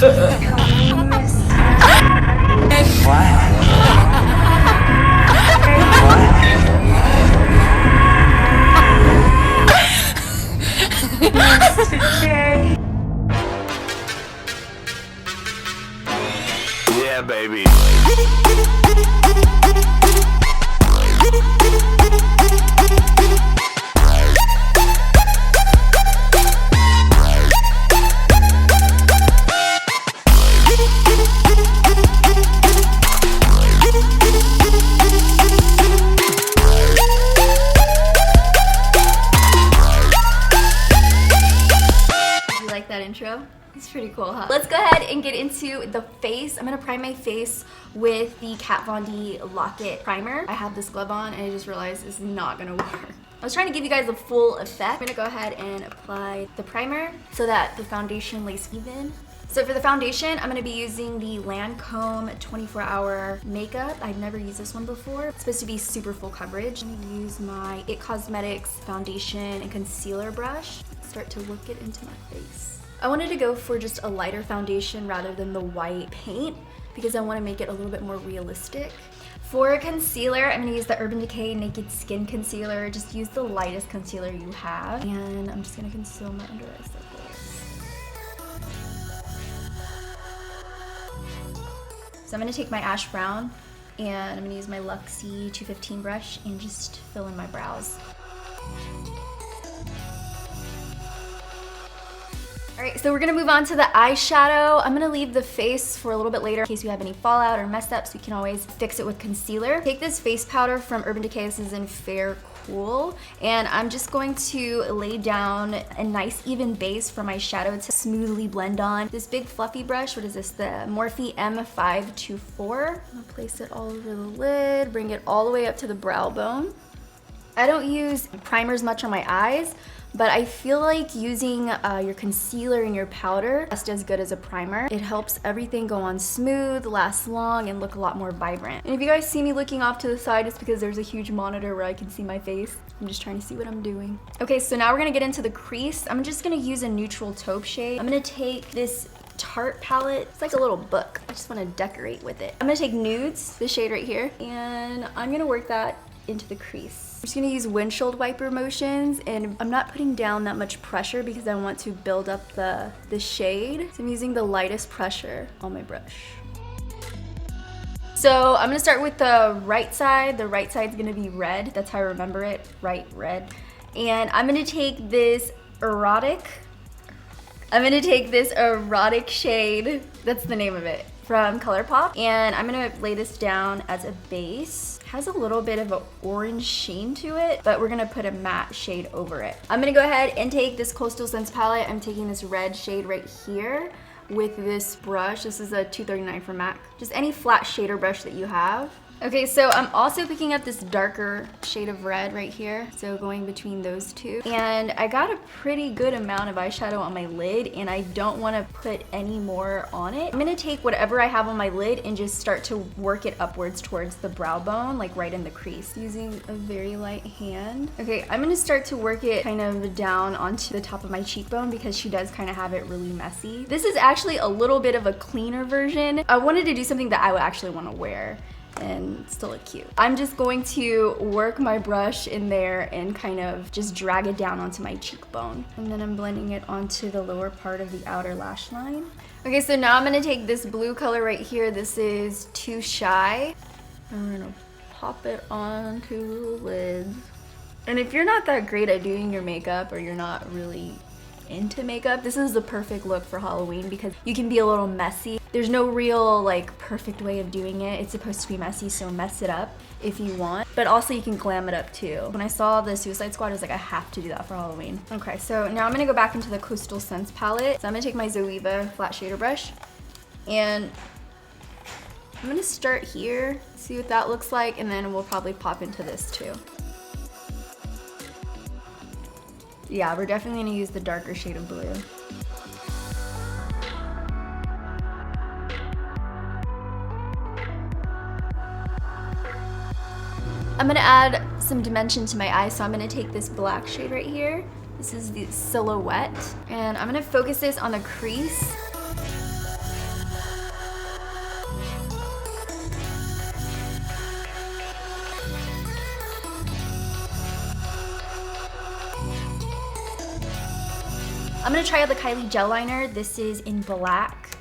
Yeah, baby. Intro. It's pretty cool, huh? Let's go ahead and get into the face. I'm gonna prime my face with the Kat Von D Lock-It primer. I have this glove on and I just realized it's not gonna work. I was trying to give you guys the full effect. I'm gonna go ahead and apply the primer so that the foundation lays even. So for the foundation, I'm gonna be using the Lancome 24-hour makeup. I've never used this one before. It's supposed to be super full coverage. I'm gonna use my It Cosmetics foundation and concealer brush. Start to work it into my face. I wanted to go for just a lighter foundation rather than the white paint because I want to make it a little bit more realistic. For concealer, I'm going to use the Urban Decay Naked Skin Concealer. Just use the lightest concealer you have. And I'm just going to conceal my under eye circles. So I'm going to take my ash brown and I'm going to use my Luxie 215 brush and just fill in my brows. Alright, so we're gonna move on to the eyeshadow. I'm gonna leave the face for a little bit later in case we have any fallout or mess ups. We can always fix it with concealer. Take this face powder from Urban Decay. This is in Fair Cool. And I'm just going to lay down a nice even base for my shadow to smoothly blend on. This big fluffy brush, what is this? The Morphe M524. I'm gonna place it all over the lid, bring it all the way up to the brow bone. I don't use primers much on my eyes, but I feel like using your concealer and your powder just as good as a primer. It helps everything go on smooth, last long, and look a lot more vibrant. And if you guys see me looking off to the side, it's because there's a huge monitor where I can see my face. I'm just trying to see what I'm doing. Okay, so now we're gonna get into the crease. I'm just gonna use a neutral taupe shade. I'm gonna take this Tarte palette. It's like a little book. I just wanna decorate with it. I'm gonna take Nudes, this shade right here, and I'm gonna work that into the crease. I'm just gonna use windshield wiper motions, and I'm not putting down that much pressure because I want to build up the shade. So I'm using the lightest pressure on my brush. So I'm gonna start with the right side. The right side's gonna be red. That's how I remember it, right, red. And I'm gonna take this Erotic. I'm gonna take this Erotic shade, that's the name of it, from ColourPop. And I'm gonna lay this down as a base. Has a little bit of an orange sheen to it, but we're gonna put a matte shade over it. I'm gonna go ahead and take this Coastal Scents palette. I'm taking this red shade right here with this brush. This is a 239 from MAC. Just any flat shader brush that you have. Okay, so I'm also picking up this darker shade of red right here. So going between those two. And I got a pretty good amount of eyeshadow on my lid and I don't wanna put any more on it. I'm gonna take whatever I have on my lid and just start to work it upwards towards the brow bone, like right in the crease, using a very light hand. Okay, I'm gonna start to work it kind of down onto the top of my cheekbone because she does kind of have it really messy. This is actually a little bit of a cleaner version. I wanted to do something that I would actually wanna wear and still look cute. I'm just going to work my brush in there and kind of just drag it down onto my cheekbone. And then I'm blending it onto the lower part of the outer lash line. Okay, so now I'm gonna take this blue color right here. This is Too Shy. I'm gonna pop it onto the lid. And if you're not that great at doing your makeup or you're not really into makeup, this is the perfect look for Halloween because you can be a little messy. There's no real like perfect way of doing it. It's supposed to be messy, so mess it up if you want, but also you can glam it up too. When I saw the Suicide Squad, I was like, I have to do that for Halloween. Okay, so now I'm gonna go back into the Coastal Scents palette. So I'm gonna take my Zoeva flat shader brush and I'm gonna start here, see what that looks like, and then we'll probably pop into this too. Yeah, we're definitely gonna use the darker shade of blue. I'm gonna add some dimension to my eye, so I'm gonna take this black shade right here. This is the Silhouette, and I'm gonna focus this on the crease. I'm gonna try out the Kylie gel liner. This is in black.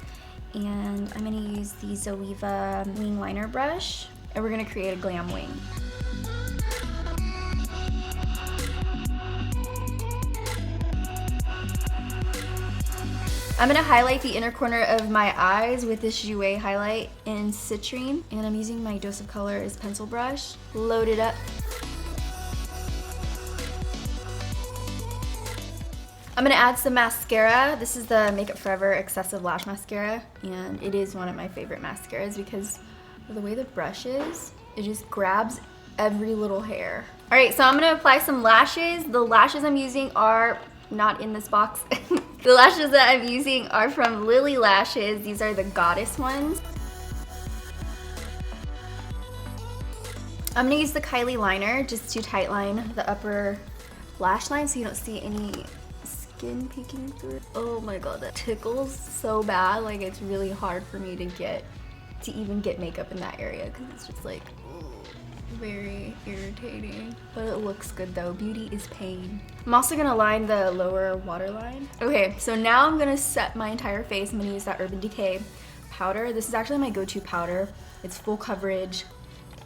And I'm gonna use the Zoeva wing liner brush. And we're gonna create a glam wing. I'm gonna highlight the inner corner of my eyes with this Jouer Highlight in Citrine. And I'm using my Dose of Color as pencil brush. Load it up. I'm gonna add some mascara. This is the Makeup Forever Excessive Lash Mascara. And it is one of my favorite mascaras because of the way the brush is, it just grabs every little hair. All right, so I'm gonna apply some lashes. The lashes I'm using are not in this box. The lashes that I'm using are from Lilly Lashes. These are the Goddess ones. I'm gonna use the Kylie liner just to tightline the upper lash line so you don't see any skin peeking through. Oh my god, that tickles so bad. Like, it's really hard for me to even get makeup in that area because it's just like very irritating. But it looks good though. Beauty is pain. I'm also gonna line the lower waterline. Okay, so now I'm gonna set my entire face. I'm gonna use that Urban Decay powder. This is actually my go-to powder. It's full coverage.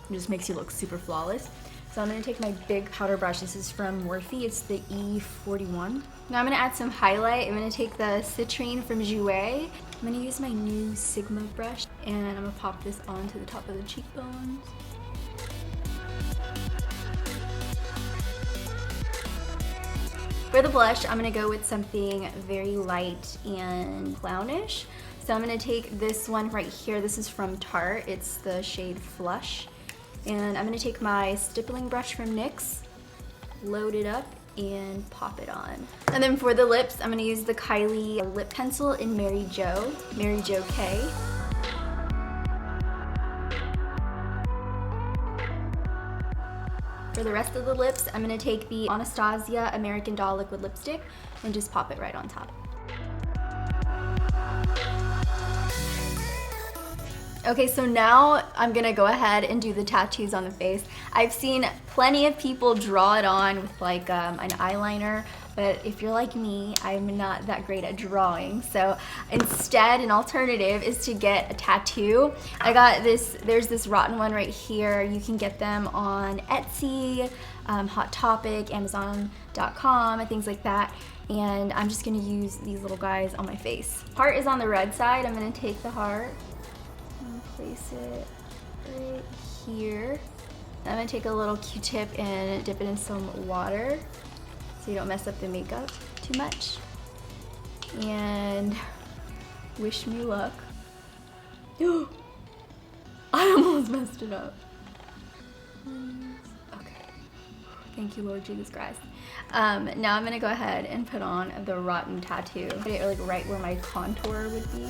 It just makes you look super flawless. So I'm gonna take my big powder brush. This is from Morphe. It's the E41. Now I'm gonna add some highlight. I'm gonna take the Citrine from Jouer. I'm gonna use my new Sigma brush and I'm gonna pop this onto the top of the cheekbones. For the blush, I'm gonna go with something very light and clownish. So I'm gonna take this one right here. This is from Tarte. It's the shade Flush. And I'm gonna take my stippling brush from NYX, load it up, and pop it on. And then for the lips, I'm gonna use the Kylie lip pencil in Mary Jo K. For the rest of the lips, I'm gonna take the Anastasia American Doll liquid lipstick and just pop it right on top. Okay, so now I'm gonna go ahead and do the tattoos on the face. I've seen plenty of people draw it on with like an eyeliner, but if you're like me, I'm not that great at drawing. So instead, an alternative is to get a tattoo. I got this, there's this rotten one right here. You can get them on Etsy, Hot Topic, Amazon.com, and things like that. And I'm just gonna use these little guys on my face. Heart is on the red side. I'm gonna take the heart and place it right here. I'm gonna take a little Q-tip and dip it in some water so you don't mess up the makeup too much. And wish me luck. I almost messed it up. Okay. Thank you, Lord Jesus Christ. Now I'm gonna go ahead and put on the rotten tattoo. Put it like right where my contour would be.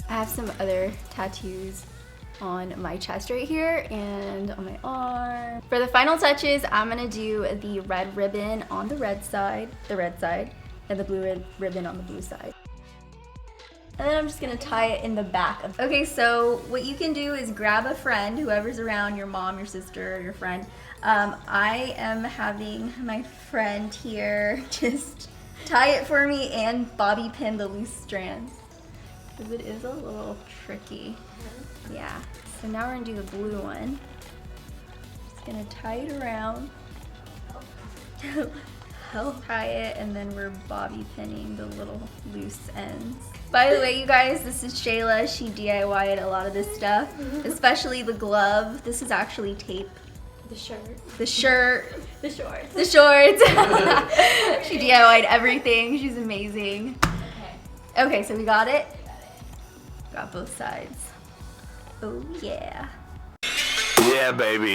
I have some other tattoos on my chest right here and on my arm. For the final touches, I'm gonna do the red ribbon on the red side, and the blue ribbon on the blue side. And then I'm just gonna tie it in the back. Okay, so what you can do is grab a friend, whoever's around, your mom, your sister, your friend. I am having my friend here just tie it for me and bobby pin the loose strands. Because it is a little tricky. Yeah, so now we're gonna do the blue one. Just gonna tie it around. Help tie it, and then we're bobby pinning the little loose ends. By the way, you guys, this is Shayla. She DIY'd a lot of this stuff, especially the glove. This is actually tape. The shirt. The shirt. The shorts. The shorts. She DIY'd everything. She's amazing. Okay, so we got it. Got both sides. Oh yeah. Yeah, baby.